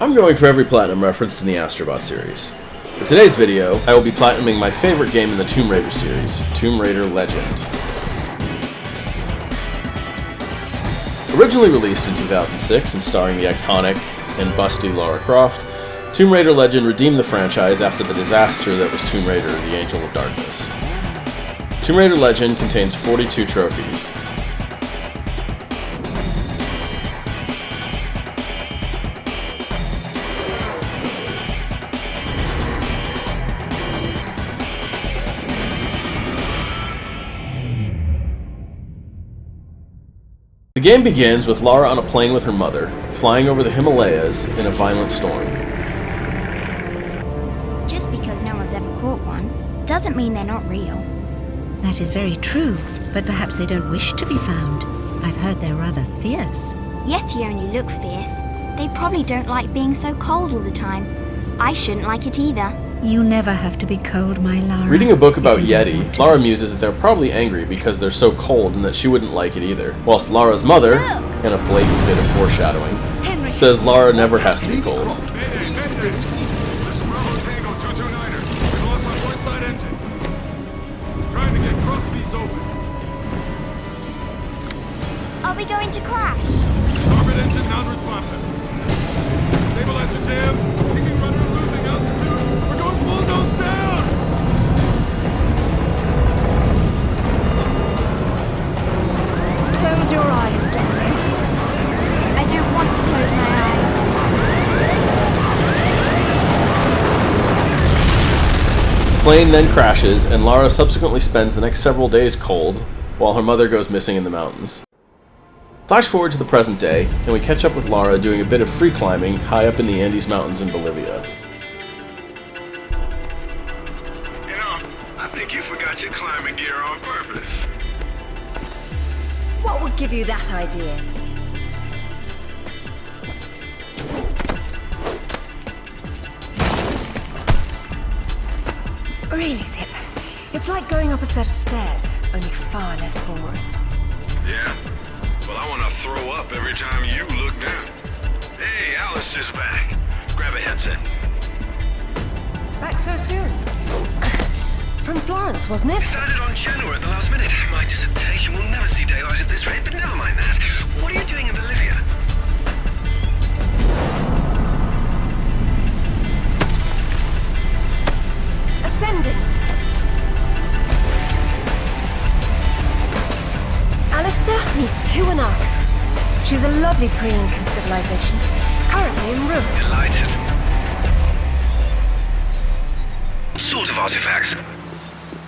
I'm going for every platinum referenced in the Astro Bot series. For today's video, I will be platinuming my favorite game in the Tomb Raider series, Tomb Raider Legend. Originally released in 2006 and starring the iconic and busty Lara Croft, Tomb Raider Legend redeemed the franchise after the disaster that was Tomb Raider: The Angel of Darkness. Tomb Raider Legend contains 42 trophies. The game begins with Lara on a plane with her mother, flying over the Himalayas in a violent storm. Just because no one's ever caught one, doesn't mean they're not real. That is very true, but perhaps they don't wish to be found. I've heard they're rather fierce. Yeti only look fierce. They probably don't like being so cold all the time. I shouldn't like it either. You never have to be cold, my Lara. Reading a book about Yeti, Lara muses that they're probably angry because they're so cold and that she wouldn't like it either. Whilst Lara's mother, in a blatant bit of foreshadowing, says Lara never has to be cold. Are we going to crash? Starboard engine non-responsive. Stabilizer jam. Kicking rudder losing altitude. We're going full nose down. Close your eyes, darling. I don't want to close my eyes. The plane then crashes, and Lara subsequently spends the next several days cold, while her mother goes missing in the mountains. Flash forward to the present day, and we catch up with Lara doing a bit of free climbing high up in the Andes Mountains in Bolivia. You know, I think you forgot your climbing gear on purpose. What would give you that idea? Really, Zip. It's like going up a set of stairs, only far less boring. Yeah. Well, I want to throw up every time you look down. Hey, Alice is back. Grab a headset. Back so soon? From Florence, wasn't it? Decided on Genoa at the last minute. My dissertation will never see daylight at this rate, but never mind that. What are you doing in Bolivia? Ascending. Alistair, meet Tiwanaku. She's a lovely pre-Incan civilization, currently in ruins. Delighted. What sort of artifacts?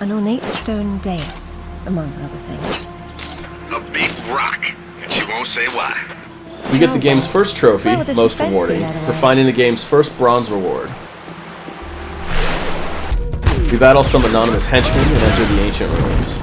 An ornate stone dais, among other things. A big rock, and she won't say why. We get the game's first trophy, Well, the most suspense rewarding, being otherwise. for finding the game's first bronze reward. We battle some anonymous henchmen and enter the ancient ruins.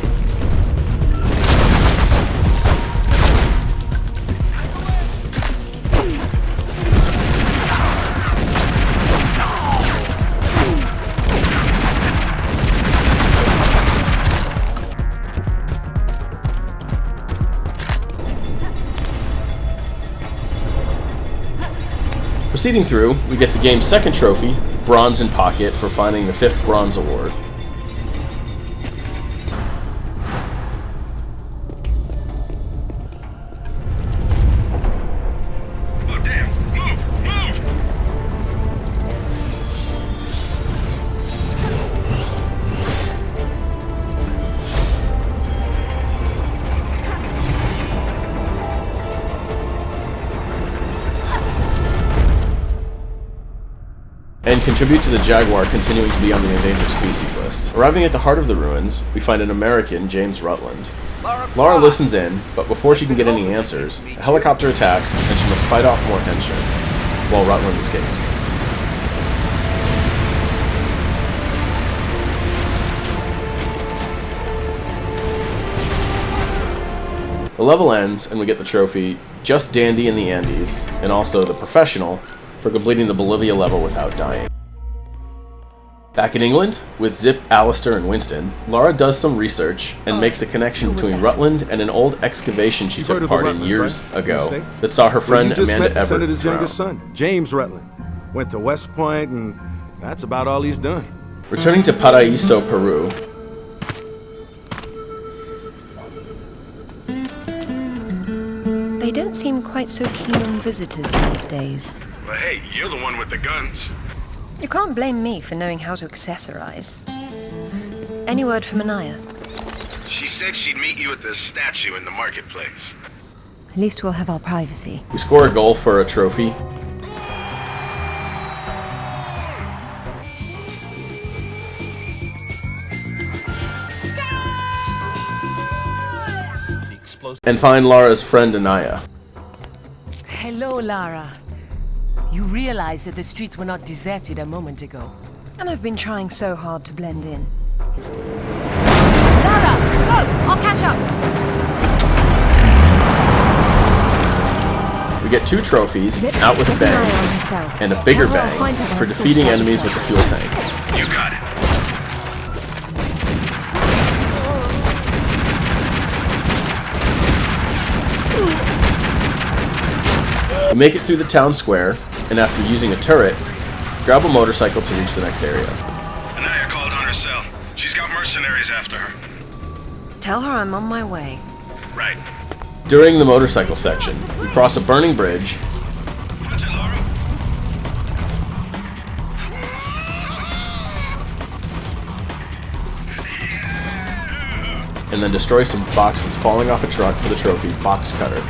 Proceeding through, we get the game's second trophy, Bronze in Pocket, for finding the 5th Bronze Award. Oh, damn. Move! Move! And contribute to the jaguar continuing to be on the endangered species list. Arriving at the heart of the ruins, we find an American, James Rutland. Lara listens in, but before she can get any answers, a helicopter attacks and she must fight off more henchmen, while Rutland escapes. The level ends, and we get the trophy, Just Dandy in the Andes, and also the Professional, for completing the Bolivia level without dying. Back in England, with Zip, Alistair, and Winston, Lara does some research and makes a connection between Rutland and an old excavation she took part in years ago that saw her friend Amanda Everett Senator's drown. youngest son, James Rutland. Went to West Point, and that's about all he's done. Returning to Paraíso, Peru, They don't seem quite so keen on visitors these days. Well, hey, you're the one with the guns. You can't blame me for knowing how to accessorize. Any word from Anaya? She said she'd meet you at the statue in the marketplace. At least we'll have our privacy. we score a goal for a trophy. And find Lara's friend Anaya. Hello, Lara. You realize that the streets were not deserted a moment ago. And I've been trying so hard to blend in. Lara, go! I'll catch up! We get 2 trophies, out with a bang, and a bigger bang for defeating enemies with the fuel tank. You got it. We make it through the town square, and after using a turret, grab a motorcycle to reach the next area. Anaya called on her cell. She's got mercenaries after her. Tell her I'm on my way. Right. During the motorcycle section, we cross a burning bridge, Watch it, Lara. and then destroy some boxes falling off a truck for the trophy box cutter.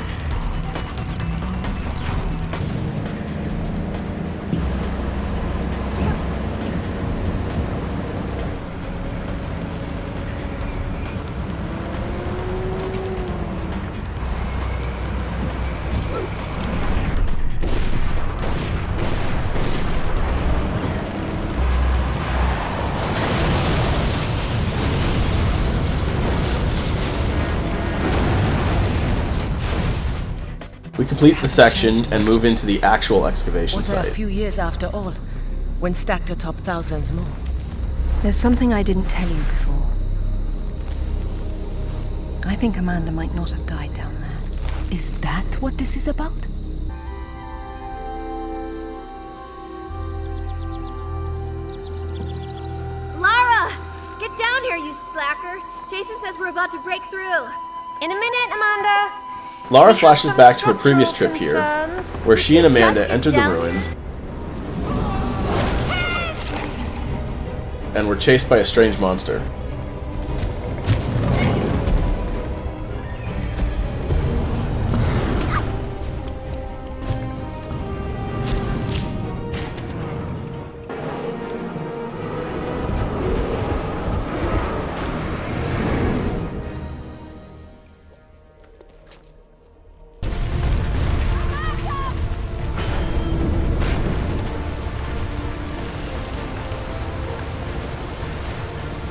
We complete the section and move into the actual excavation What are a site. few years after all, when stacked atop thousands more? There's something I didn't tell you before. I think Amanda might not have died down there. Is that what this is about? Lara! Get down here, you slacker! Jason says we're about to break through. In a minute, Amanda! Lara We have flashes some back to her previous trip structural here, concerns. where she and Just Amanda get entered the down. ruins and were chased by a strange monster.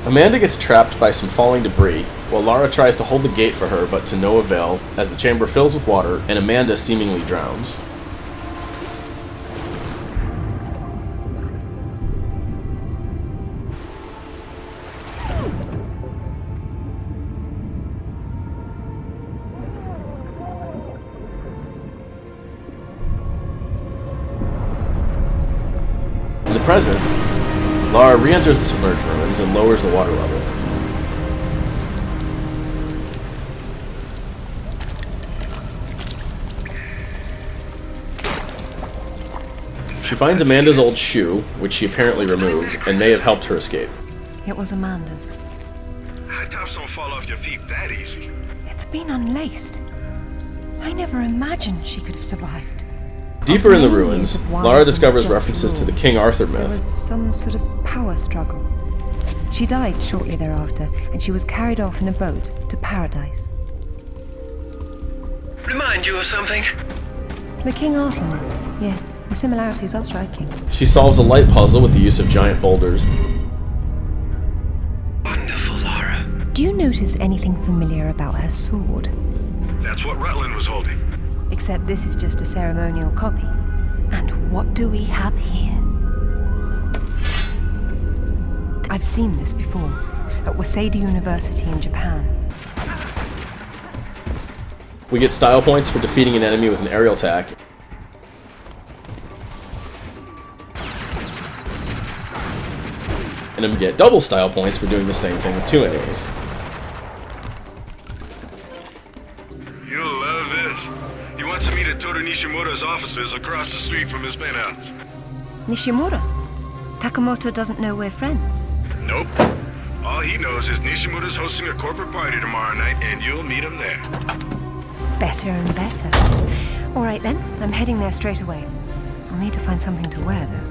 Amanda gets trapped by some falling debris, while Lara tries to hold the gate for her, but to no avail, as the chamber fills with water and Amanda seemingly drowns. In the present, Lara re-enters the submerged ruins and lowers the water level. She finds Amanda's old shoe, which she apparently removed, and may have helped her escape. It was Amanda's. High tops don't fall off your feet that easy. It's been unlaced. I never imagined she could have survived. Deeper in the After many ruins, years of Lara wiles and discovers just references to the rule, King Arthur There was myth. some sort of power struggle. She died shortly thereafter, and she was carried off in a boat to paradise. Remind you of something? The King Arthur myth, yes. The similarities are striking. She solves a light puzzle with the use of giant boulders. Wonderful, Lara. Do you notice anything familiar about her sword? That's what Rutland was holding. Except this is just a ceremonial copy. And what do we have here? I've seen this before, at Waseda University in Japan. We get style points for defeating an enemy with an aerial attack. And then we get double style points for doing the same thing with 2 enemies. You'll love this. He wants to meet at Toru Nishimura's offices across the street from his penthouse. Nishimura? Takamoto doesn't know we're friends. Nope. All he knows is Nishimura's hosting a corporate party tomorrow night, and you'll meet him there. Better and better. All right then, I'm heading there straight away. I'll need to find something to wear, though.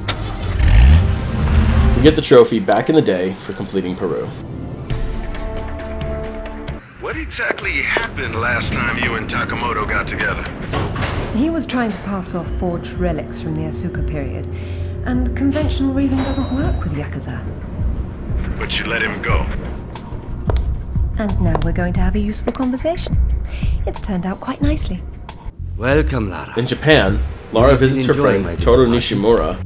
We get the trophy back in the day for completing Peru. What exactly happened last time you and Takamoto got together? He was trying to pass off forged relics from the Asuka period, and conventional reason doesn't work with Yakuza. But you let him go. And now we're going to have a useful conversation. It's turned out quite nicely. Welcome, Lara. In Japan, Lara visits her friend Toru Nishimura,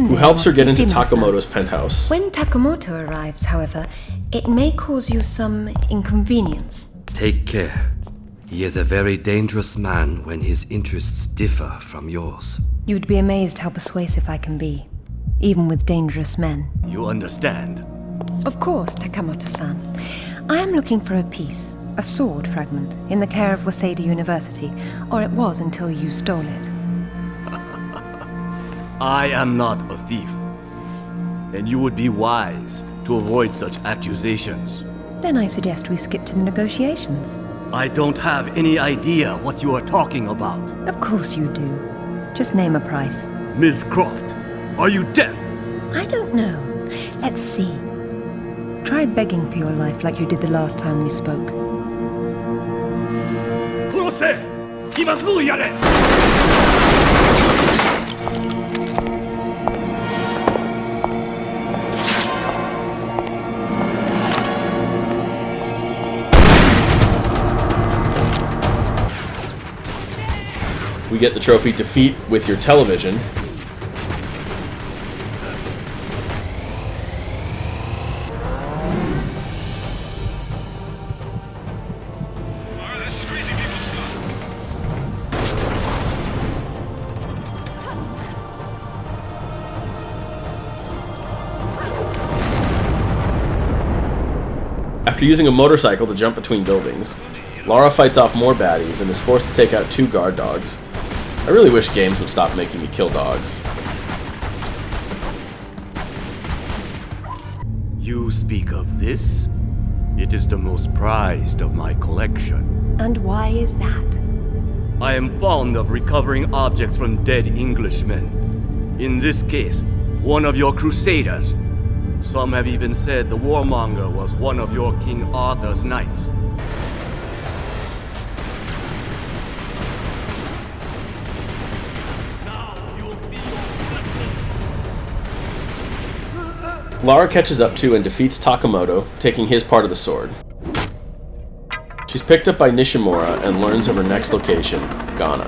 who helps her get into Takamoto's penthouse. When Takamoto arrives, however, it may cause you some inconvenience. Take care. He is a very dangerous man when his interests differ from yours. You'd be amazed how persuasive I can be, even with dangerous men. You understand? Of course, Takamoto-san. I am looking for a piece, a sword fragment, in the care of Waseda University, or it was until you stole it. I am not a thief, and you would be wise to avoid such accusations. Then I suggest we skip to the negotiations. I don't have any idea what you are talking about. Of course you do. Just name a price. Ms. Croft, are you deaf? I don't know. Let's see. Try begging for your life like you did the last time we spoke. We get the trophy Defeat with your television. This is crazy people stuff. After using a motorcycle to jump between buildings, Lara fights off more baddies and is forced to take out 2 guard dogs. I really wish games would stop making me kill dogs. You speak of this? It is the most prized of my collection. And why is that? I am fond of recovering objects from dead Englishmen. In this case, one of your crusaders. Some have even said the warmonger was one of your King Arthur's knights. Lara catches up to and defeats Takamoto, taking his part of the sword. She's picked up by Nishimura and learns of her next location, Ghana.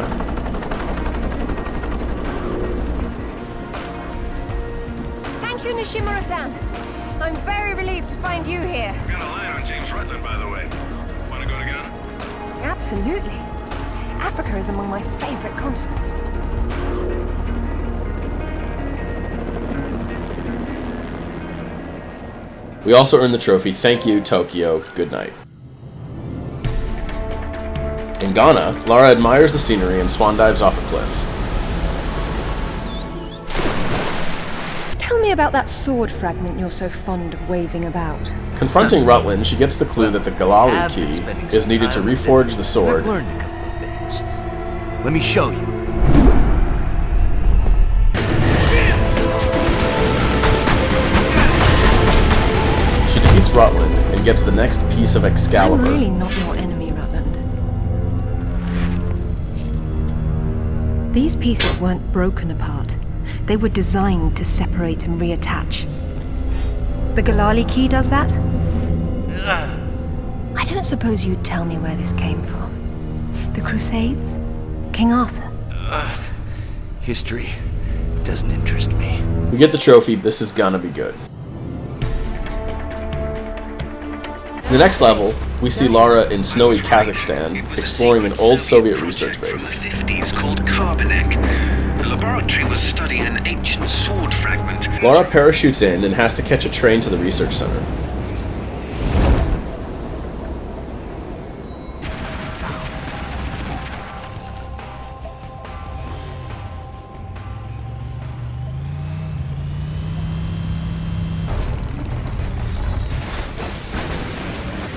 Thank you, Nishimura-san. I'm very relieved to find you here. Got a line on James Rutland, by the way. Want to go together? Absolutely. Africa is among my favorite continents. We also earn the trophy, Thank You, Tokyo, Good Night. In Ghana, Lara admires the scenery and swan dives off a cliff. Tell me about that sword fragment you're so fond of waving about. Confronting Rutland, she gets the clue that the Galali key is needed to reforge the sword. I've learned a couple of things. Let me show you. She defeats Rutland and gets the next piece of Excalibur. I'm really not your enemy, Rutland. These pieces weren't broken apart. They were designed to separate and reattach. The Galali key does that? I don't suppose you'd tell me where this came from. The Crusades? King Arthur? History doesn't interest me. We get the trophy, This Is Gonna Be Good. In the next level, we see Lara in snowy Kazakhstan, exploring an old Soviet research base. In the 50s called Carbonek. The laboratory was studying an ancient sword fragment. Lara parachutes in and has to catch a train to the research center.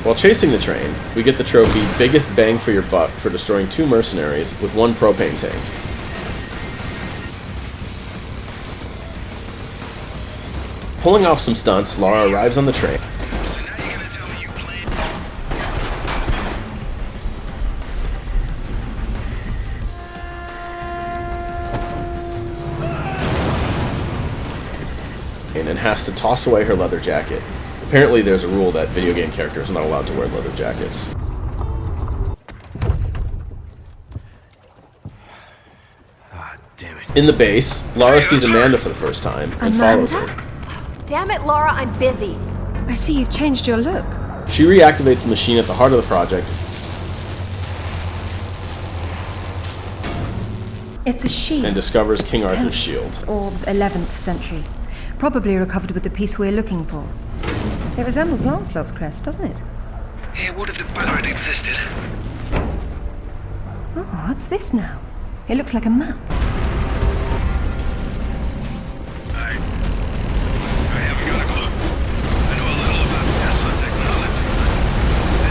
While chasing the train, we get the trophy Biggest Bang for Your Buck for destroying 2 mercenaries with 1 propane tank. Pulling off some stunts, Lara arrives on the train. And has to toss away her leather jacket. Apparently there's a rule that video game characters are not allowed to wear leather jackets. Damn it. In the base, Lara sees Amanda for the first time and follows her. Damn it, Lara, I'm busy. I see you've changed your look. She reactivates the machine at the heart of the project. It's a she. And discovers King Arthur's shield. Or 11th century. Probably recovered with the piece we're looking for. It resembles Lancelot's crest, doesn't it? It would if the banner had existed. Oh, what's this now? It looks like a map. I haven't got a clue. I know a little about Tesla technology.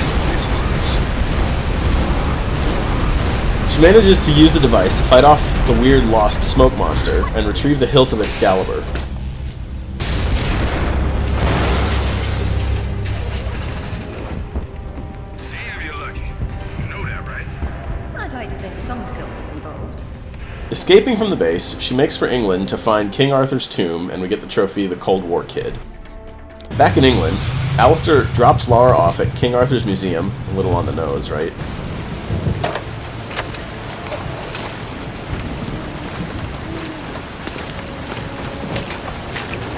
This place is She manages to use the device to fight off the weird lost smoke monster and retrieve the hilt of Excalibur. Escaping from the base, she makes for England to find King Arthur's tomb, and we get the trophy, the Cold War Kid. Back in England, Alistair drops Lara off at King Arthur's museum, a little on the nose, right?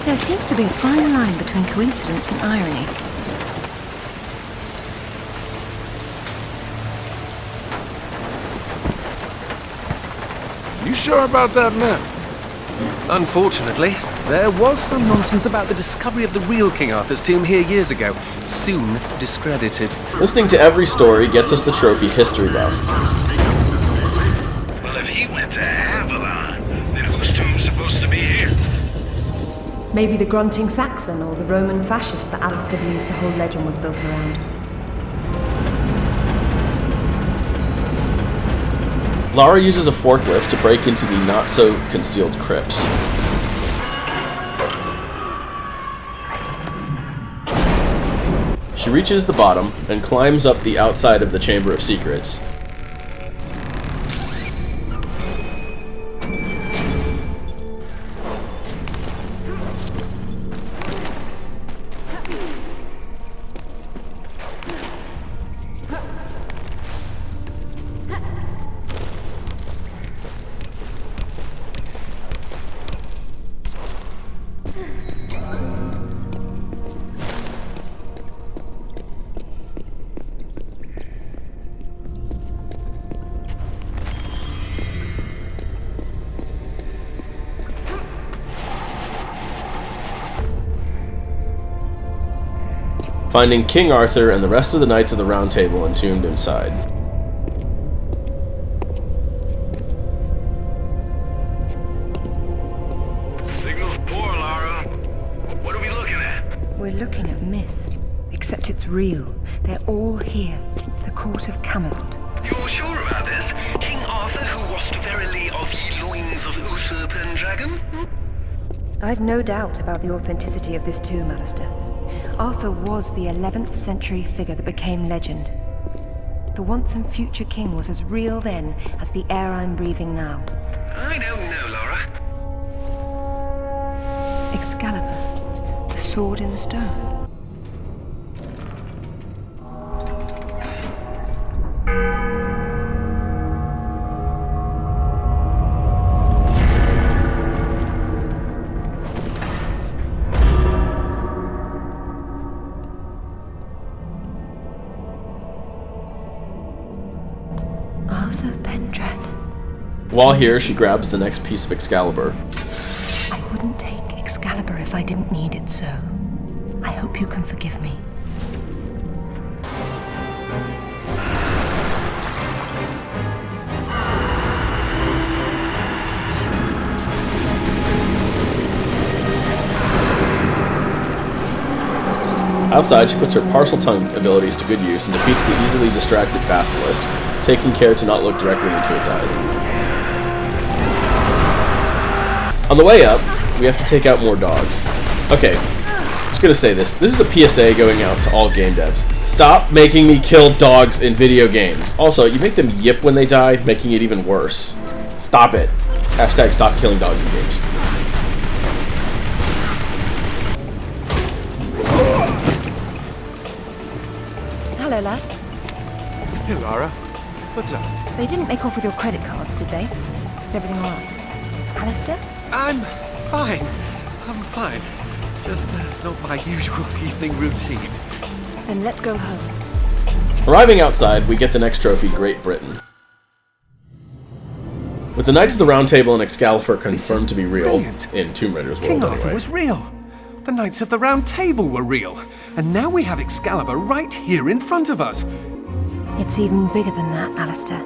There seems to be a fine line between coincidence and irony. You sure about that map? Unfortunately, there was some nonsense about the discovery of the real King Arthur's tomb here years ago, soon discredited. Listening to every story gets us the trophy History Buff. Well, if he went to Avalon, then whose tomb's supposed to be here? Maybe the grunting Saxon or the Roman fascist that Alistair believes the whole legend was built around. Lara uses a forklift to break into the not-so-concealed crypts. She reaches the bottom and climbs up the outside of the Chamber of Secrets. Finding King Arthur and the rest of the Knights of the Round Table entombed inside. Signal's poor, Lara. What are we looking at? We're looking at myth, except it's real. They're all here. The court of Camelot. You're sure about this? King Arthur, who wast verily of ye loins of usurp and dragon? I've no doubt about the authenticity of this tomb, Alistair. Arthur was the 11th century figure that became legend. The once and future king was as real then as the air I'm breathing now. I don't know, Lara. Excalibur, the sword in the stone. While here, she grabs the next piece of Excalibur. I wouldn't take Excalibur if I didn't need it so. I hope you can forgive me. Outside, she puts her parcel tongue abilities to good use and defeats the easily distracted Basilisk, taking care to not look directly into its eyes. On the way up, we have to take out more dogs. Okay, I'm just gonna say this. This is a PSA going out to all game devs. Stop making me kill dogs in video games. Also, you make them yip when they die, making it even worse. Stop it. Hashtag stop killing dogs in games. Hello, lads. Hey, Lara. What's up? They didn't make off with your credit cards, did they? Is everything all right? Alistair? I'm fine. I'm fine. Just not my usual evening routine. Then let's go home. Arriving outside, we get the next trophy, Great Britain. With the Knights of the Round Table and Excalibur confirmed to be real, brilliant. in Tomb Raider's world King Arthur anyway. was real. The Knights of the Round Table were real. And now we have Excalibur right here in front of us. It's even bigger than that, Alistair.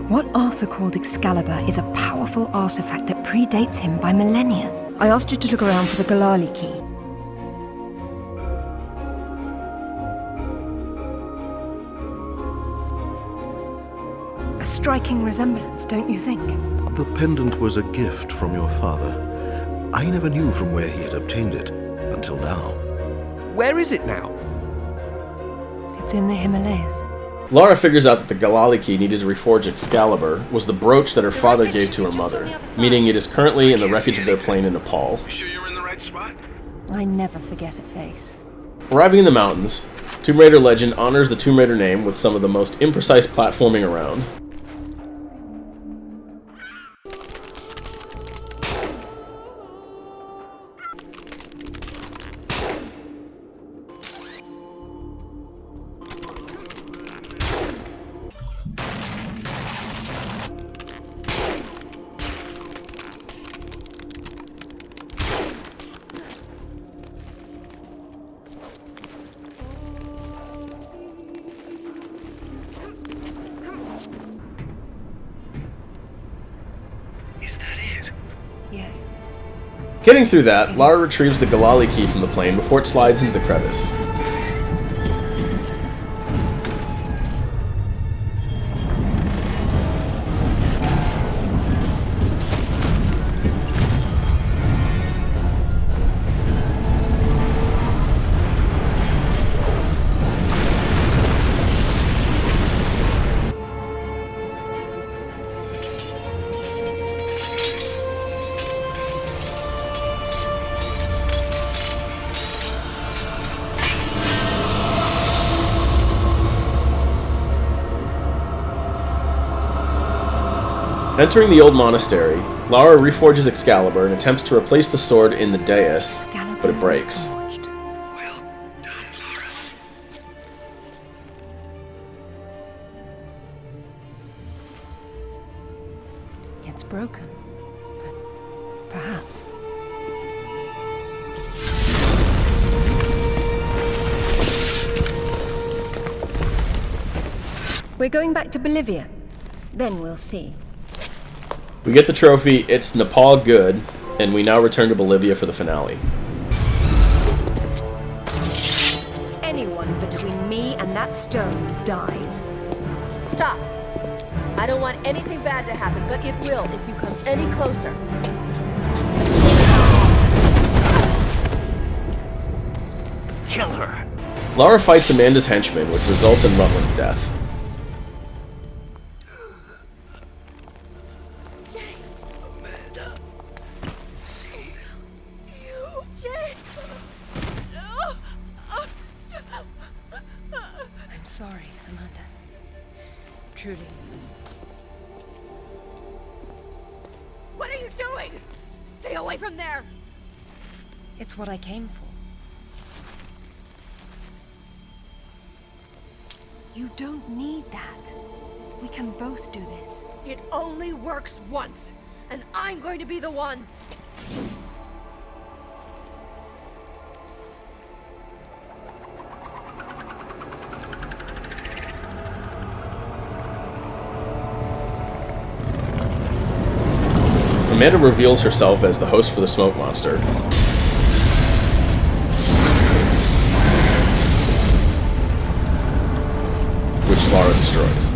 What Arthur called Excalibur is a powerful artifact that predates him by millennia. I asked you to look around for the Galali key. A striking resemblance, don't you think? The pendant was a gift from your father. I never knew from where he had obtained it, until now. Where is it now? It's in the Himalayas. Lara figures out that the Galali key needed to reforge Excalibur was the brooch that her father gave to her mother, meaning it is currently in the wreckage of their plane in Nepal. You sure you're in the right spot? I never forget a face. Arriving in the mountains, Tomb Raider Legend honors the Tomb Raider name with some of the most imprecise platforming around. Yes. Getting through that, Lara retrieves the Galali key from the plane before it slides into the crevice. Entering the old monastery, Lara reforges Excalibur and attempts to replace the sword in the dais, but it breaks. Well done, Lara. It's broken. But perhaps. We're going back to Bolivia. Then we'll see. We get the trophy, It's Nepal Good, and we now return to Bolivia for the finale. Anyone between me and that stone dies. Stop. I don't want anything bad to happen, but it will if you come any closer. Kill her. Lara fights Amanda's henchmen, which results in Rutland's death. I'm sorry, Amanda. Truly. What are you doing? Stay away from there! It's what I came for. You don't need that. We can both do this. It only works once, and I'm going to be the one. Amanda reveals herself as the host for the smoke monster. Which Lara destroys.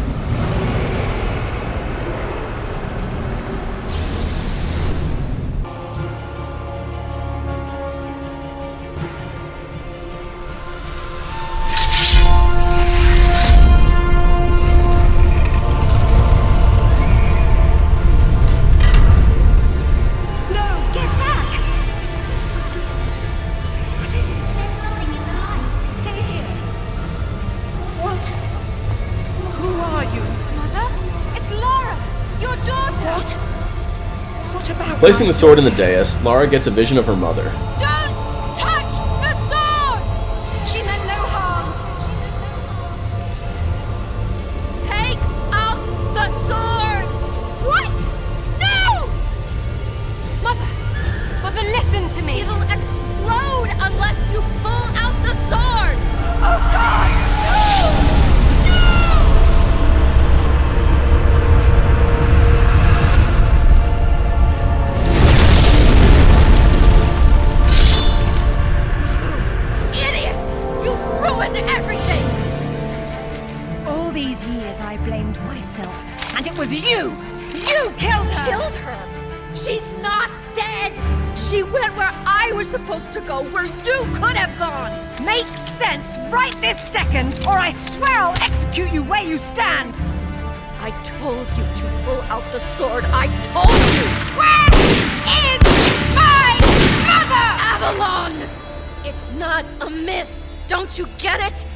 Placing the sword in the dais, Lara gets a vision of her mother. Don't touch the sword! She meant no harm. Take out the sword! What? No! Mother, listen to me. It'll explode unless you pull out the sword! Oh God! No! I blamed myself, and it was you! You killed her! Killed her? She's not dead! She went where I was supposed to go, where you could have gone! Makes sense right this second, or I swear I'll execute you where you stand! I told you to pull out the sword. I told you! Where is my mother? Avalon! It's not a myth. Don't you get it?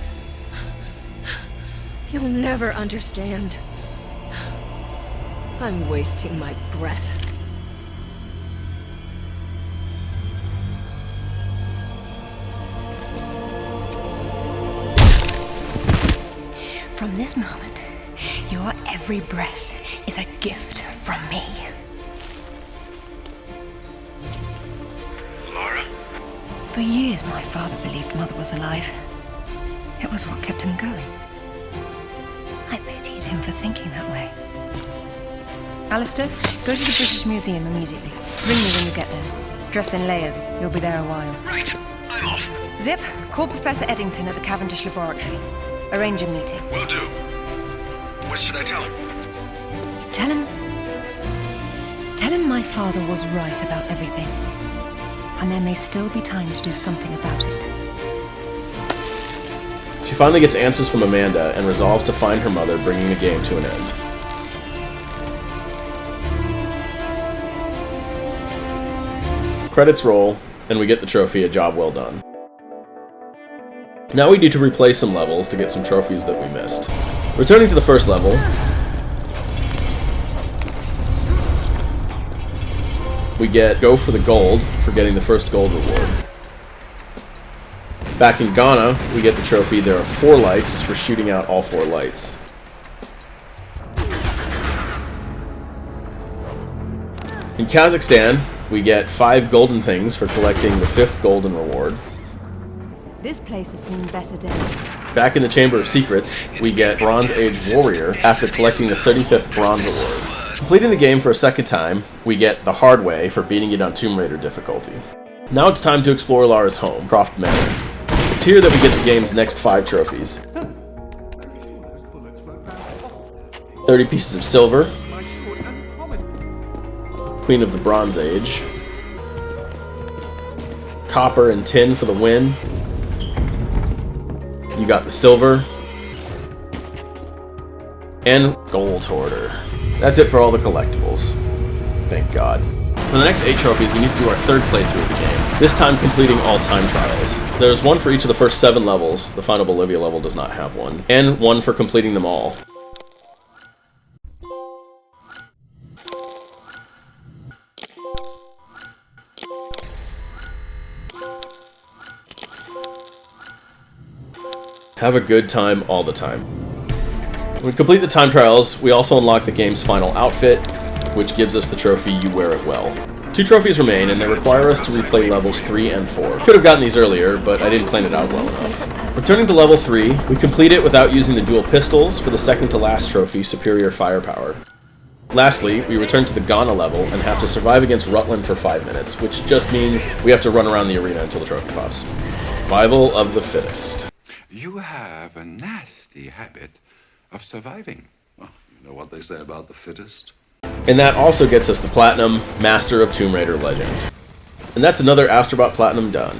You'll never understand. I'm wasting my breath. From this moment, your every breath is a gift from me. Lara? For years, my father believed Mother was alive. It was what kept him going. I pitied him for thinking that way. Alistair, go to the British Museum immediately. Ring me when you get there. Dress in layers. You'll be there a while. Right. I'm off. Zip, call Professor Eddington at the Cavendish Laboratory. Arrange a meeting. Will do. What should I tell him? Tell him my father was right about everything. And there may still be time to do something about it. She finally gets answers from Amanda and resolves to find her mother, bringing the game to an end. Credits roll, and we get the trophy, a job well done. Now we need to replay some levels to get some trophies that we missed. Returning to the first level, we get Go for the Gold for getting the first gold reward. Back in Ghana, we get the trophy There Are 4 Lights for shooting out all 4 lights. In Kazakhstan, we get 5 golden things for collecting the 5th golden reward. This place has seen better days. Back in the Chamber of Secrets, we get Bronze Age Warrior after collecting the 35th bronze reward. Completing the game for a second time, we get the hard way for beating it on Tomb Raider difficulty. Now it's time to explore Lara's home, Croft Manor. It's here that we get the game's next 5 trophies. 30 pieces of silver, Queen of the Bronze Age, copper and tin for the win. You got the silver, and gold hoarder. That's it for all the collectibles. Thank God. For the next 8 trophies, we need to do our 3rd playthrough of the game, this time completing all time trials. There's one for each of the first 7 levels, the final Bolivia level does not have one, and one for completing them all. Have a good time all the time. When we complete the time trials, we also unlock the game's final outfit, which gives us the trophy You Wear It Well. 2 trophies remain, and they require us to replay levels 3 and 4. Could have gotten these earlier, but I didn't plan it out well enough. Returning to level 3, we complete it without using the dual pistols for the second to last trophy, Superior Firepower. Lastly, we return to the Ghana level and have to survive against Rutland for 5 minutes, which just means we have to run around the arena until the trophy pops. Survival of the fittest. You have a nasty habit of surviving. Well, you know what they say about the fittest? And that also gets us the Platinum, Master of Tomb Raider Legend. And that's another Astro Bot Platinum done.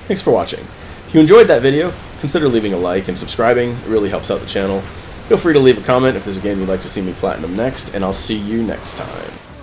Thanks for watching. If you enjoyed that video, consider leaving a like and subscribing. It really helps out the channel. Feel free to leave a comment if there's a game you'd like to see me Platinum next, and I'll see you next time.